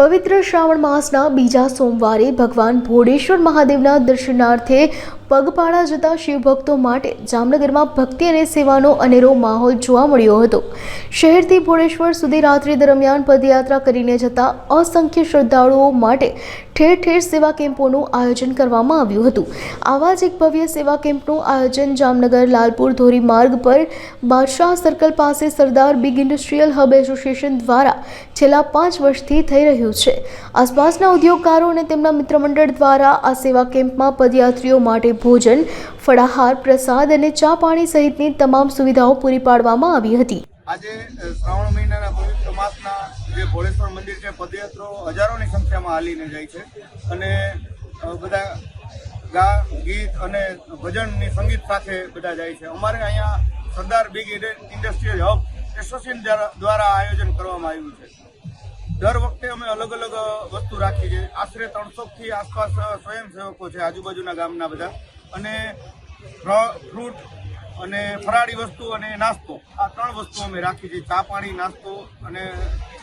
પવિત્ર શ્રાવણ માસના બીજા સોમવારે ભગવાન ભોળેશ્વર મહાદેવના દર્શનાર્થે પગપાળા જતા શિવભક્તો માટે જામનગરમાં ભક્તિ અને સેવાનો અનેરો માહોલ જોવા મળ્યો હતો। શહેરથી ભોળેશ્વર સુધી રાત્રિ દરમિયાન પદયાત્રા કરીને જતા અસંખ્ય શ્રદ્ધાળુઓ માટે ઠેર ઠેર સેવા કેમ્પોનું આયોજન કરવામાં આવ્યું હતું। આવા જ એક ભવ્ય સેવા કેમ્પનું આયોજન જામનગર લાલપુર ધોરીમાર્ગ પર બાદશાહ સર્કલ પાસે સરદાર બિગ ઇન્ડસ્ટ્રીયલ હબ એસોસિએશન દ્વારા છેલ્લા 5 વર્ષથી થઈ રહ્યું છે। આસપાસના ઉદ્યોગકારો અને તેમના મિત્રમંડળ દ્વારા આ સેવા કેમ્પમાં પદયાત્રીઓ માટે ભોજન, ફળાહાર, પ્રસાદ અને ચા પાણી સહિતની તમામ સુવિધાઓ પૂરી પાડવામાં આવી હતી। આજે શ્રાવણ મહિનાના પવિત્ર માસના જે ભોળેશ્વર મંદિર છે, પદયાત્રીઓ હજારોની સંખ્યામાં હાલીને જાય છે અને બધા ગીત અને ભજનની સંગીત સાથે બધા જાય છે। અમારે અહીંયા સરદાર બિગ ઇન્ડસ્ટ્રીયલ હબ એસોસિએશન દ્વારા આયોજન કરવામાં આવ્યું છે। દર વખતે અમે અલગ અલગ વસ્તુ રાખીએ છીએ। આશરે 300થી આસપાસ સ્વયંસેવકો છે આજુબાજુના ગામના બધા, અને ફ્રૂટ અને ફરાળી વસ્તુ અને નાસ્તો, આ 3 વસ્તુ અમે રાખી છે। ચા પાણી, નાસ્તો અને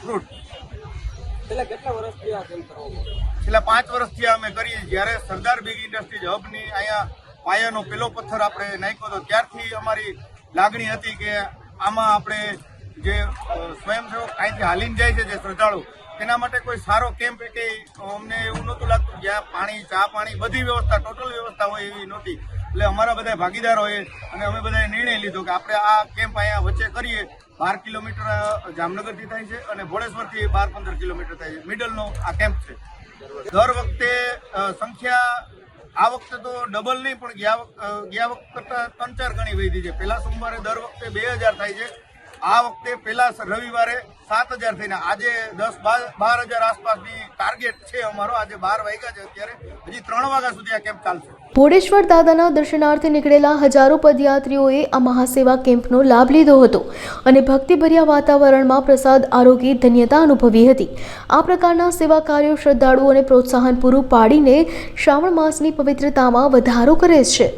ફ્રૂટ। છેલ્લા કેટલા વર્ષથી આ કેમ્પ કરવામાં આવે? છેલ્લા 5 વર્ષથી અમે કરીએ। જ્યારે સરદાર બિગ ઇન્ડસ્ટ્રીઝ હબની અહીંયા પાયાનો પેલો પથ્થર આપણે નાખ્યો હતો, ત્યારથી અમારી લાગણી હતી કે આમાં આપણે જે સ્વયંસેવક અહીંથી હાલીને જાય છે, જે શ્રદ્ધાળુ, તેના માટે કોઈ સારો કેમ્પ કે અમને એવું નહોતું લાગતું। જ્યાં પાણી, ચા પાણી, બધી વ્યવસ્થા, ટોટલ વ્યવસ્થા હોય એવી નહોતી। એટલે અમારા બધા ભાગીદારોએ અને અમે બધાએ નિર્ણય લીધો કે આપણે આ કેમ્પ અહીંયા વચ્ચે કરીએ। 12 કિલોમીટર જામનગરથી થાય છે અને ભોળેશ્વરથી 12-15 કિલોમીટર થાય છે। મિડલનો આ કેમ્પ છે। દર વખતે સંખ્યા આ વખતે તો ડબલ નહીં, પણ ગયા વખત કરતાં 3-4 ગણી વધી છે। પહેલા સોમવારે દર વખતે 2000 થાય છે। આ વખતે પહેલા રવિવારે 7000 થઈને આજે 10-12 હજાર આસપાસની ટાર્ગેટ છે અમારો। આજે 12 વાગ્યા છે, અત્યારે હજી 3 વાગ્યા સુધી આ કેમ્પ ચાલશે। ભોળેશ્વર દાદાના દર્શનાર્થે નીકળેલા હજારો પદયાત્રીઓએ આ મહાસેવા કેમ્પનો લાભ લીધો હતો અને ભક્તિભર્યા વાતાવરણમાં પ્રસાદ આરોગી ધન્યતા અનુભવી હતી। આ પ્રકારના સેવા કાર્યો શ્રદ્ધાળુઓને પ્રોત્સાહન પૂરું પાડીને શ્રાવણ માસની પવિત્રતામાં વધારો કરે છે।